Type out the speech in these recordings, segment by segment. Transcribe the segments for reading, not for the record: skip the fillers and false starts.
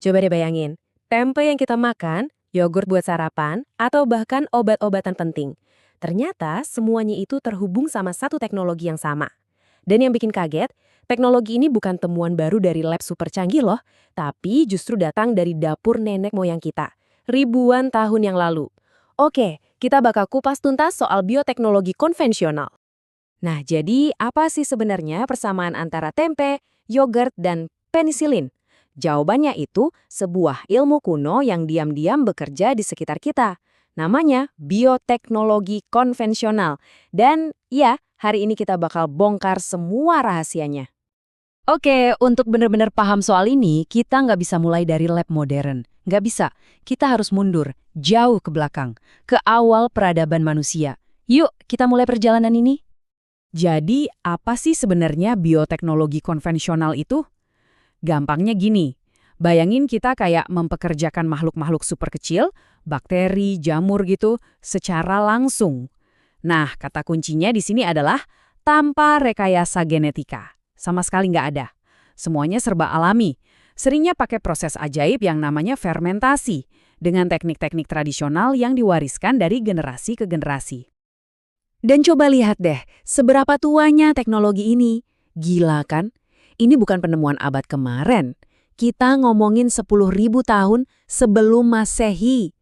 Coba deh bayangin, tempe yang kita makan, yogurt buat sarapan, atau bahkan obat-obatan penting. Ternyata semuanya itu terhubung sama satu teknologi yang sama. Dan yang bikin kaget, teknologi ini bukan temuan baru dari lab super canggih loh, tapi justru datang dari dapur nenek moyang kita, ribuan tahun yang lalu. Oke, kita bakal kupas tuntas soal bioteknologi konvensional. Nah, jadi apa sih sebenarnya persamaan antara tempe, yogurt, dan penisilin? Jawabannya itu sebuah ilmu kuno yang diam-diam bekerja di sekitar kita. Namanya bioteknologi konvensional. Dan ya, hari ini kita bakal bongkar semua rahasianya. Oke, untuk benar-benar paham soal ini, kita nggak bisa mulai dari lab modern. Nggak bisa. Kita harus mundur, jauh ke belakang, ke awal peradaban manusia. Yuk, kita mulai perjalanan ini. Jadi, apa sih sebenarnya bioteknologi konvensional itu? Gampangnya gini, bayangin kita kayak mempekerjakan makhluk-makhluk super kecil, bakteri, jamur gitu, secara langsung. Nah, kata kuncinya di sini adalah tanpa rekayasa genetika. Sama sekali nggak ada. Semuanya serba alami. Seringnya pakai proses ajaib yang namanya fermentasi, dengan teknik-teknik tradisional yang diwariskan dari generasi ke generasi. Dan coba lihat deh, seberapa tuanya teknologi ini. Gila kan? Ini bukan penemuan abad kemarin. Kita ngomongin 10.000 tahun sebelum Masehi.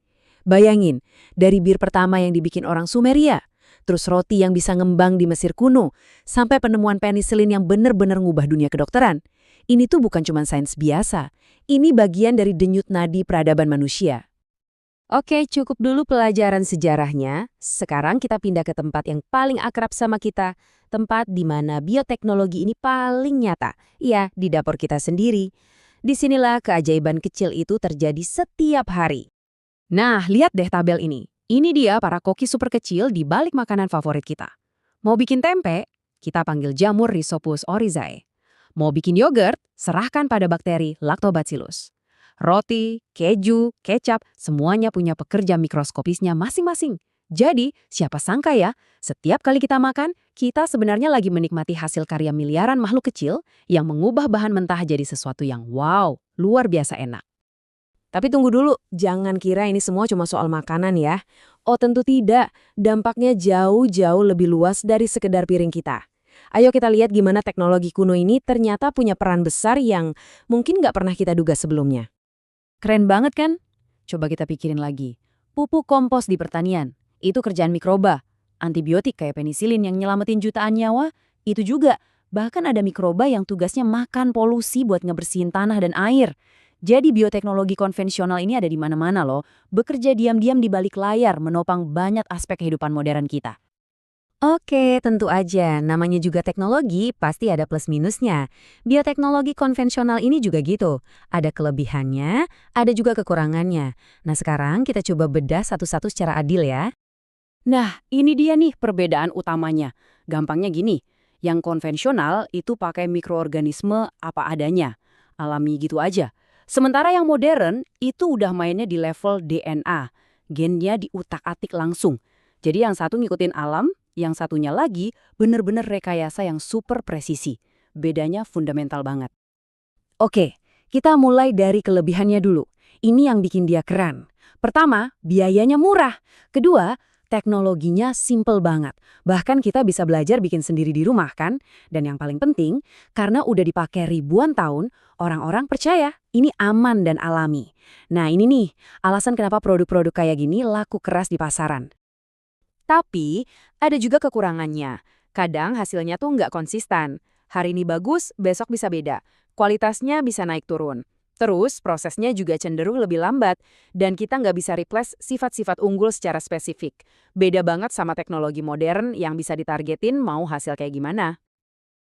Bayangin, dari bir pertama yang dibikin orang Sumeria, terus roti yang bisa ngembang di Mesir kuno, sampai penemuan penisilin yang benar-benar ngubah dunia kedokteran. Ini tuh bukan cuma sains biasa. Ini bagian dari denyut nadi peradaban manusia. Oke, cukup dulu pelajaran sejarahnya. Sekarang kita pindah ke tempat yang paling akrab sama kita. Tempat di mana bioteknologi ini paling nyata. Iya, di dapur kita sendiri. Disinilah keajaiban kecil itu terjadi setiap hari. Nah, lihat deh tabel ini. Ini dia para koki super kecil di balik makanan favorit kita. Mau bikin tempe, kita panggil jamur Rhizopus oryzae. Mau bikin yogurt, serahkan pada bakteri Lactobacillus. Roti, keju, kecap, semuanya punya pekerja mikroskopisnya masing-masing. Jadi, siapa sangka ya, setiap kali kita makan, kita sebenarnya lagi menikmati hasil karya miliaran makhluk kecil yang mengubah bahan mentah jadi sesuatu yang wow, luar biasa enak. Tapi tunggu dulu, jangan kira ini semua cuma soal makanan ya. Oh tentu tidak, dampaknya jauh-jauh lebih luas dari sekedar piring kita. Ayo kita lihat gimana teknologi kuno ini ternyata punya peran besar yang mungkin nggak pernah kita duga sebelumnya. Keren banget kan? Coba kita pikirin lagi. Pupuk kompos di pertanian, itu kerjaan mikroba. Antibiotik kayak penisilin yang nyelamatin jutaan nyawa, itu juga. Bahkan ada mikroba yang tugasnya makan polusi buat ngebersihin tanah dan air. Jadi bioteknologi konvensional ini ada di mana-mana loh, bekerja diam-diam di balik layar menopang banyak aspek kehidupan modern kita. Oke, tentu aja. Namanya juga teknologi, pasti ada plus minusnya. Bioteknologi konvensional ini juga gitu. Ada kelebihannya, ada juga kekurangannya. Nah, sekarang kita coba bedah satu-satu secara adil ya. Nah, ini dia nih perbedaan utamanya. Gampangnya gini, yang konvensional itu pakai mikroorganisme apa adanya, alami gitu aja. Sementara yang modern itu udah mainnya di level DNA, gennya diutak-atik langsung. Jadi yang satu ngikutin alam, yang satunya lagi bener-bener rekayasa yang super presisi. Bedanya fundamental banget. Oke, kita mulai dari kelebihannya dulu. Ini yang bikin dia keren. Pertama, biayanya murah. Kedua, teknologinya simple banget. Bahkan kita bisa belajar bikin sendiri di rumah kan? Dan yang paling penting, karena udah dipakai ribuan tahun, orang-orang percaya ini aman dan alami. Nah ini nih, alasan kenapa produk-produk kayak gini laku keras di pasaran. Tapi, ada juga kekurangannya. Kadang hasilnya tuh nggak konsisten. Hari ini bagus, besok bisa beda. Kualitasnya bisa naik turun. Terus, prosesnya juga cenderung lebih lambat. Dan kita nggak bisa replace sifat-sifat unggul secara spesifik. Beda banget sama teknologi modern yang bisa ditargetin mau hasil kayak gimana.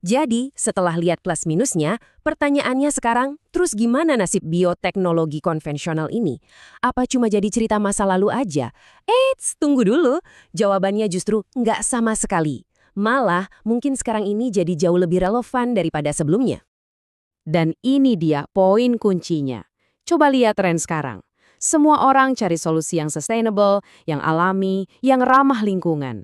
Jadi, setelah lihat plus minusnya, pertanyaannya sekarang, terus gimana nasib bioteknologi konvensional ini? Apa cuma jadi cerita masa lalu aja? Eits, tunggu dulu. Jawabannya justru nggak sama sekali. Malah, mungkin sekarang ini jadi jauh lebih relevan daripada sebelumnya. Dan ini dia poin kuncinya. Coba lihat tren sekarang. Semua orang cari solusi yang sustainable, yang alami, yang ramah lingkungan.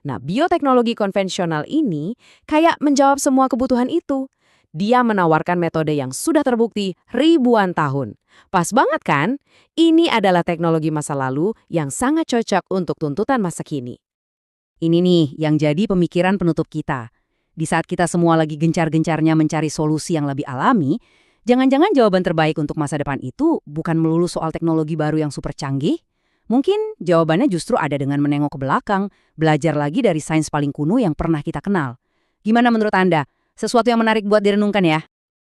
Nah, bioteknologi konvensional ini kayak menjawab semua kebutuhan itu. Dia menawarkan metode yang sudah terbukti ribuan tahun. Pas banget kan? Ini adalah teknologi masa lalu yang sangat cocok untuk tuntutan masa kini. Ini nih yang jadi pemikiran penutup kita. Di saat kita semua lagi gencar-gencarnya mencari solusi yang lebih alami, jangan-jangan jawaban terbaik untuk masa depan itu bukan melulu soal teknologi baru yang super canggih? Mungkin jawabannya justru ada dengan menengok ke belakang, belajar lagi dari sains paling kuno yang pernah kita kenal. Gimana menurut Anda? Sesuatu yang menarik buat direnungkan ya?